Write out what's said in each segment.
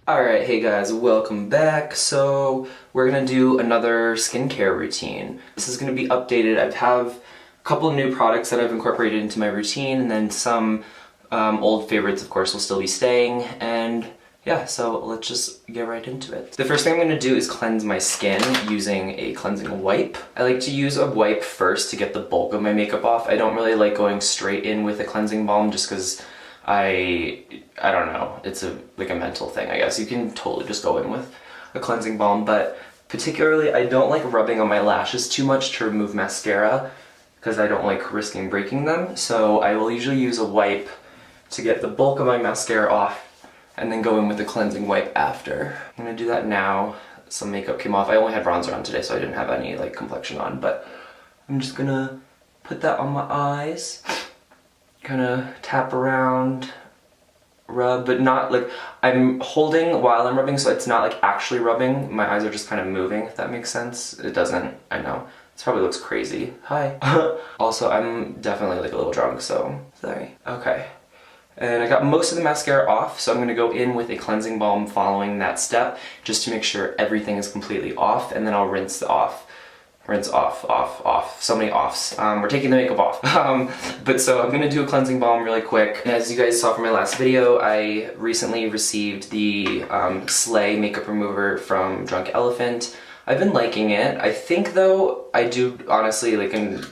Alright, hey guys, welcome back. So we're gonna do another skincare routine. This is gonna be updated. I have a couple of new products that I've incorporated into my routine, and then some old favorites, of course, will still be staying. And yeah, so let's just get right into it. The first thing I'm gonna do is cleanse my skin using a cleansing wipe. I like to use a wipe first to get the bulk of my makeup off. I don't really like going straight in with a cleansing balm just because I don't know, it's like a mental thing, I guess. You can totally just go in with a cleansing balm, but particularly I don't like rubbing on my lashes too much to remove mascara because I don't like risking breaking them. So I will usually use a wipe to get the bulk of my mascara off and then go in with the cleansing wipe after. I'm gonna do that now. Some makeup came off. I only had bronzer on today, so I didn't have any like complexion on, but I'm just gonna put that on my eyes. Kind of tap around, rub, but not like, I'm holding while I'm rubbing, so it's not like actually rubbing. My eyes are just kind of moving, if that makes sense. It doesn't, I know. This probably looks crazy. Hi. Also, I'm definitely like a little drunk, so sorry. Okay. And I got most of the mascara off, so I'm gonna go in with a cleansing balm following that step, just to make sure everything is completely off, and then I'll rinse off. Rinse off, off, off. So many offs. We're taking the makeup off. But so I'm gonna do a cleansing balm really quick. And as you guys saw from my last video, I recently received the Slaai makeup remover from Drunk Elephant. I've been liking it. I think though, I do honestly, like in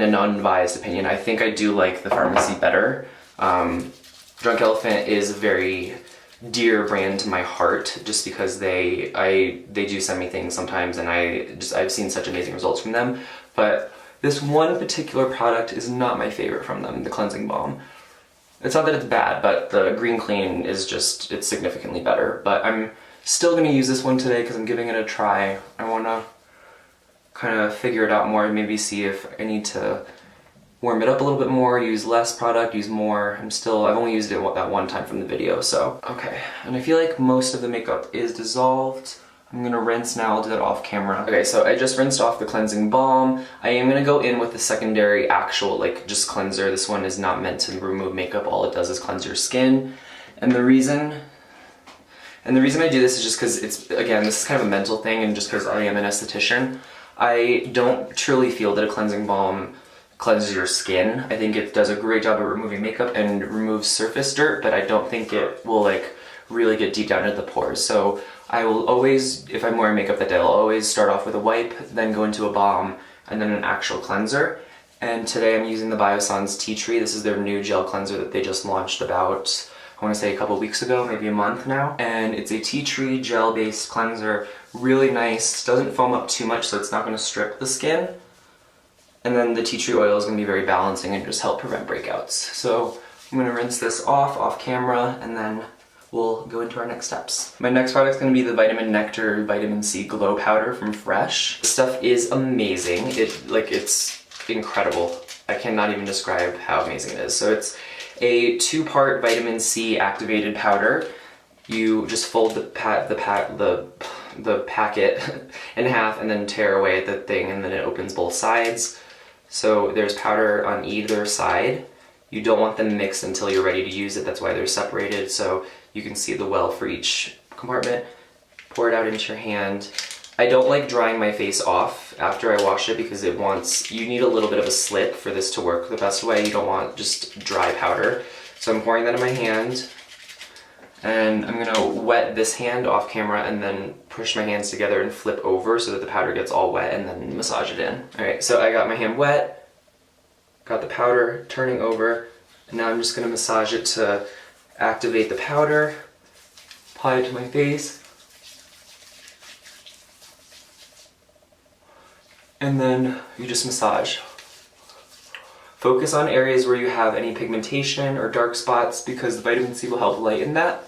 an unbiased opinion, I think I do like the Pharmacy better. Drunk Elephant is a very dear brand to my heart, just because they do send me things sometimes, and I've seen such amazing results from them. But this one particular product is not my favorite from them, the cleansing balm. It's not that it's bad, but the Green Clean is just, it's significantly better. But I'm still gonna use this one today because I'm giving it a try. I wanna kind of figure it out more and maybe see if I need to warm it up a little bit more, use less product, use more. I've only used it that one time from the video, so. Okay, and I feel like most of the makeup is dissolved. I'm gonna rinse now, I'll do that off camera. Okay, so I just rinsed off the cleansing balm. I am gonna go in with the secondary actual, like, just cleanser. This one is not meant to remove makeup, all it does is cleanse your skin. And the reason I do this is just because it's, again, this is kind of a mental thing, and just because I am an esthetician. I don't truly feel that a cleansing balm cleanses your skin. I think it does a great job at removing makeup and removes surface dirt, but I don't think it will like really get deep down into the pores. So I will always, if I'm wearing makeup that day, I'll always start off with a wipe, then go into a balm, and then an actual cleanser. And today I'm using the Biossance Tea Tree. This is their new gel cleanser that they just launched about, I want to say a couple weeks ago, maybe a month now. And it's a tea tree gel-based cleanser, really nice. Doesn't foam up too much, so it's not going to strip the skin. And then the tea tree oil is going to be very balancing and just help prevent breakouts. So I'm going to rinse this off camera, and then we'll go into our next steps. My next product is going to be the Vitamin Nectar Vitamin C Glow Powder from Fresh. This stuff is amazing. It's incredible. I cannot even describe how amazing it is. So it's a 2-part vitamin C activated powder. You just fold the packet in half and then tear away at the thing, and then it opens both sides. So there's powder on either side. You don't want them mixed until you're ready to use it. That's why they're separated, so you can see the well for each compartment. Pour it out into your hand. I don't like drying my face off after I wash it because you need a little bit of a slit for this to work the best way. You don't want just dry powder. So I'm pouring that in my hand, and I'm gonna wet this hand off camera and then push my hands together and flip over so that the powder gets all wet, and then massage it in. Alright, so I got my hand wet, got the powder turning over, and now I'm just gonna massage it to activate the powder, apply it to my face, and then you just massage. Focus on areas where you have any pigmentation or dark spots because the vitamin C will help lighten that.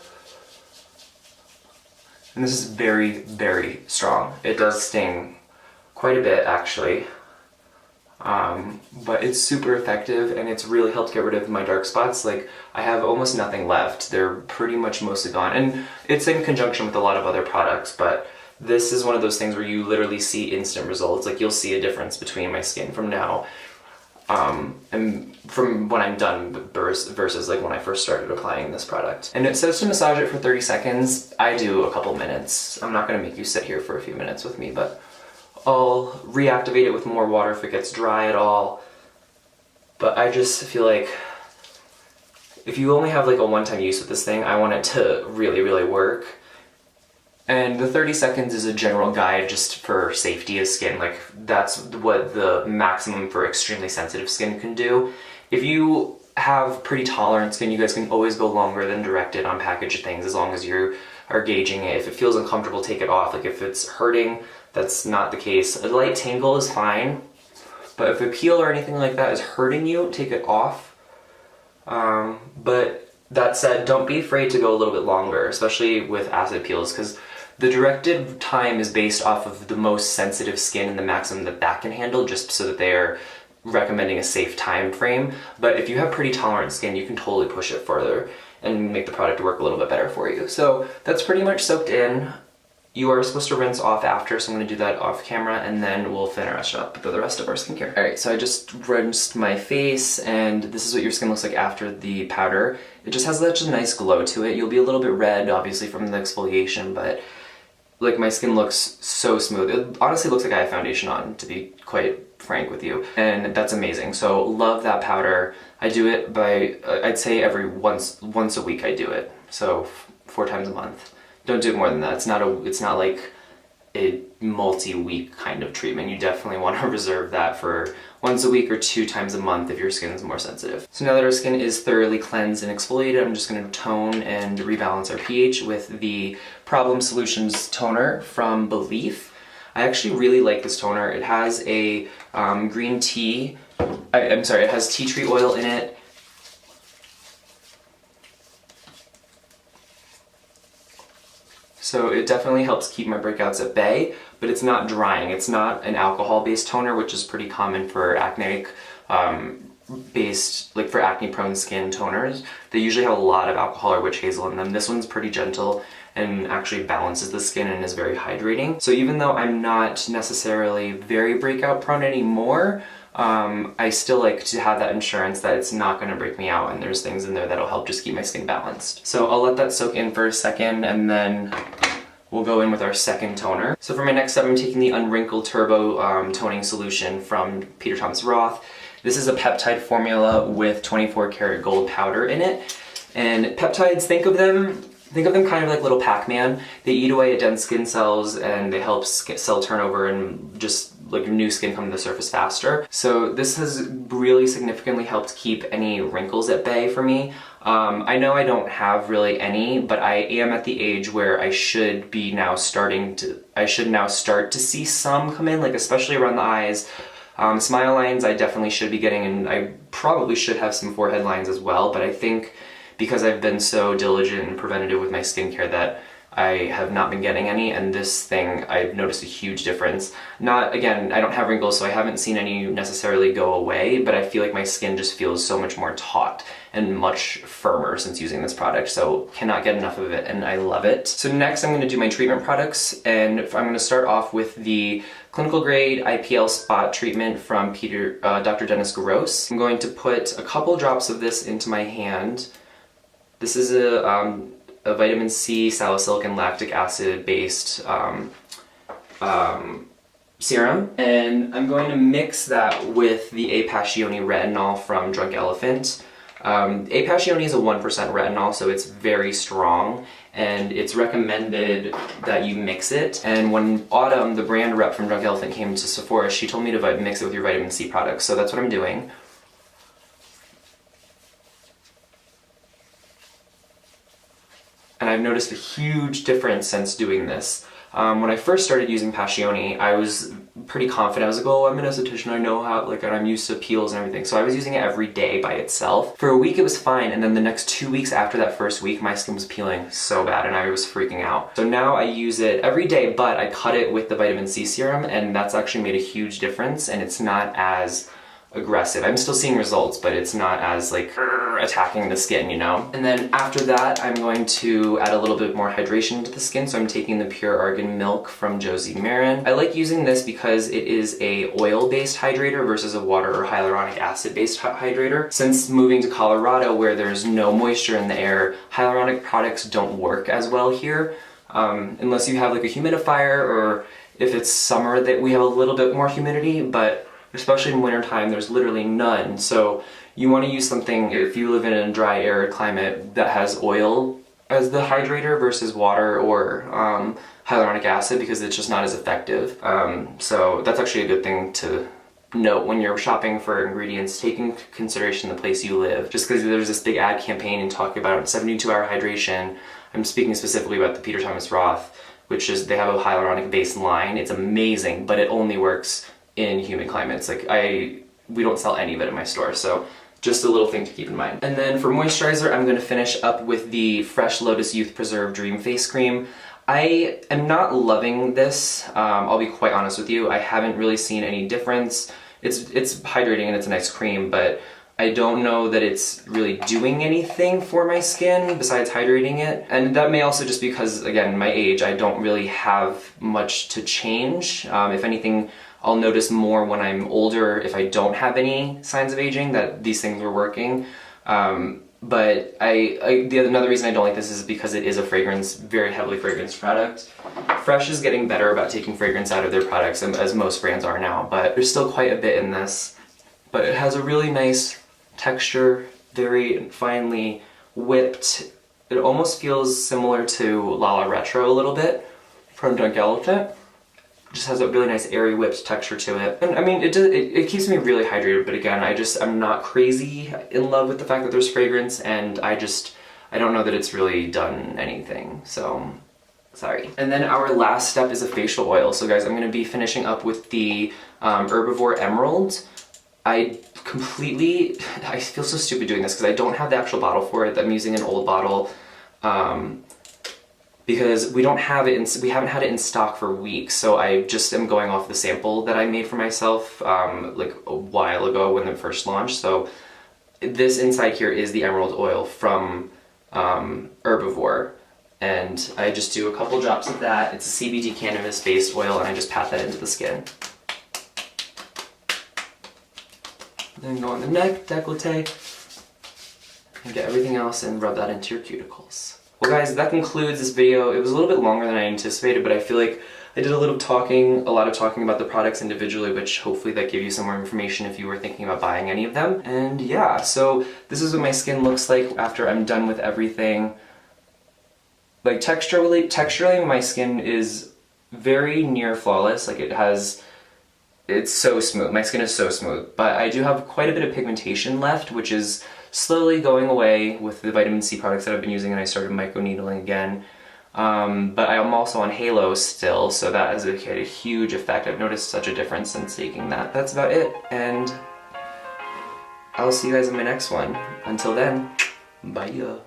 And this is very, very strong. It does sting quite a bit actually, but it's super effective, and it's really helped get rid of my dark spots. Like, I have almost nothing left. They're pretty much mostly gone, and it's in conjunction with a lot of other products, but this is one of those things where you literally see instant results. Like, you'll see a difference between my skin from now and from when I'm done versus like when I first started applying this product. And it says to massage it for 30 seconds. I do a couple minutes. I'm not gonna make you sit here for a few minutes with me, but I'll reactivate it with more water if it gets dry at all. But I just feel like if you only have like a one-time use with this thing, I want it to really, really work. And the 30 seconds is a general guide just for safety of skin. Like, that's what the maximum for extremely sensitive skin can do. If you have pretty tolerant skin, you guys can always go longer than directed on packaged things as long as you are gauging it. If it feels uncomfortable, take it off. Like, if it's hurting, that's not the case. A light tingle is fine, but if a peel or anything like that is hurting you, take it off. But that said, don't be afraid to go a little bit longer, especially with acid peels, because the directed time is based off of the most sensitive skin and the maximum that that can handle, just so that they are recommending a safe time frame. But if you have pretty tolerant skin, you can totally push it further and make the product work a little bit better for you. So that's pretty much soaked in. You are supposed to rinse off after, so I'm going to do that off camera, and then we'll finish up with the rest of our skincare. Alright, so I just rinsed my face, and this is what your skin looks like after the powder. It just has such a nice glow to it. You'll be a little bit red, obviously, from the exfoliation, but like, my skin looks so smooth. It honestly looks like I have foundation on, to be quite frank with you, and that's amazing. So love that powder. I do it by, I'd say every once a week I do it, so 4 times a month. Don't do it more than that. It's not like a multi-week kind of treatment. You definitely want to reserve that for once a week or 2 times a month if your skin is more sensitive. So now that our skin is thoroughly cleansed and exfoliated, I'm just going to tone and rebalance our pH with the Problem Solutions toner from Belif. I actually really like this toner. It has a green tea, it has tea tree oil in it. So it definitely helps keep my breakouts at bay, but it's not drying. It's not an alcohol-based toner, which is pretty common for acne based, like for acne-prone skin toners. They usually have a lot of alcohol or witch hazel in them. This one's pretty gentle and actually balances the skin and is very hydrating. So even though I'm not necessarily very breakout prone anymore, I still like to have that insurance that it's not going to break me out, and there's things in there that'll help just keep my skin balanced. So I'll let that soak in for a second, and then we'll go in with our second toner. So for my next step, I'm taking the Un-Wrinkle Turbo Toning Solution from Peter Thomas Roth. This is a peptide formula with 24 karat gold powder in it. And peptides, think of them kind of like little Pac-Man. They eat away at dense skin cells, and they help cell turnover and just like new skin come to the surface faster. So this has really significantly helped keep any wrinkles at bay for me. I know I don't have really any, but I am at the age where I should now start to see some come in, like especially around the eyes. Smile lines I definitely should be getting, and I probably should have some forehead lines as well, but I think because I've been so diligent and preventative with my skincare that I have not been getting any, and this thing, I've noticed a huge difference. Again, I don't have wrinkles, so I haven't seen any necessarily go away, but I feel like my skin just feels so much more taut and much firmer since using this product, so cannot get enough of it, and I love it. So next I'm going to do my treatment products, and I'm going to start off with the clinical grade IPL spot treatment from Dr. Dennis Gross. I'm going to put a couple drops of this into my hand. This is a vitamin C, salicylic, and lactic acid based serum, and I'm going to mix that with the A-Passioni retinol from Drunk Elephant. A-Passioni is a 1% retinol, so it's very strong, and it's recommended that you mix it. And when Autumn, the brand rep from Drunk Elephant, came to Sephora, she told me to mix it with your vitamin C products, so that's what I'm doing. And I've noticed a huge difference since doing this. When I first started using Passioni, I was pretty confident. I was like, oh, I'm an esthetician, I know how, and I'm used to peels and everything. So I was using it every day by itself. For a week it was fine, and then the next 2 weeks after that first week, my skin was peeling so bad and I was freaking out. So now I use it every day, but I cut it with the vitamin C serum, and that's actually made a huge difference, and it's not as aggressive. I'm still seeing results, but it's not as like attacking the skin, you know? And then after that, I'm going to add a little bit more hydration to the skin, so I'm taking the Pure Argan Milk from Josie Marin. I like using this because it is a oil-based hydrator versus a water or hyaluronic acid-based hydrator. Since moving to Colorado where there's no moisture in the air, hyaluronic products don't work as well here, unless you have like a humidifier, or if it's summer that we have a little bit more humidity, but especially in wintertime, there's literally none. So you want to use something, if you live in a dry, arid climate, that has oil as the hydrator versus water or hyaluronic acid, because it's just not as effective. So that's actually a good thing to note when you're shopping for ingredients, taking into consideration the place you live. Just because there's this big ad campaign and talking about 72-hour hydration, I'm speaking specifically about the Peter Thomas Roth, which is, they have a hyaluronic-based line. It's amazing, but it only works in humid climates. Like we don't sell any of it in my store, so just a little thing to keep in mind. And then for moisturizer, I'm going to finish up with the Fresh Lotus Youth Preserve Dream Face Cream. I am not loving this, I'll be quite honest with you. I haven't really seen any difference. It's hydrating and it's a nice cream, but I don't know that it's really doing anything for my skin besides hydrating it. And that may also just because, again, my age, I don't really have much to change. If anything, I'll notice more when I'm older, if I don't have any signs of aging, that these things are working. But another reason I don't like this is because it is a fragrance, very heavily fragranced product. Fresh is getting better about taking fragrance out of their products, as most brands are now, but there's still quite a bit in this. But it has a really nice texture, very finely whipped. It almost feels similar to Lala Retro a little bit from Drunk Elephant. Just has a really nice airy whipped texture to it. And I mean, it keeps me really hydrated, but again, I'm not crazy in love with the fact that there's fragrance, and I don't know that it's really done anything, so sorry. And then our last step is a facial oil. So guys, I'm gonna be finishing up with the Herbivore Emerald. I feel so stupid doing this because I don't have the actual bottle for it. I'm using an old bottle. Because we haven't had it in stock for weeks, so I just am going off the sample that I made for myself like a while ago when it first launched. So this inside here is the emerald oil from Herbivore, and I just do a couple drops of that. It's a CBD cannabis based oil, and I just pat that into the skin. Then go on the neck, décolleté, and get everything else and rub that into your cuticles. Well guys, that concludes this video. It was a little bit longer than I anticipated, but I feel like I did a lot of talking about the products individually, which hopefully that gave you some more information if you were thinking about buying any of them. And yeah, so this is what my skin looks like after I'm done with everything. Like texturally my skin is very near flawless. Like it's so smooth. My skin is so smooth, but I do have quite a bit of pigmentation left, which is slowly going away with the vitamin C products that I've been using, and I started microneedling again. But I am also on Halo still, so that has had a huge effect. I've noticed such a difference since taking that. That's about it, and I'll see you guys in my next one. Until then, bye.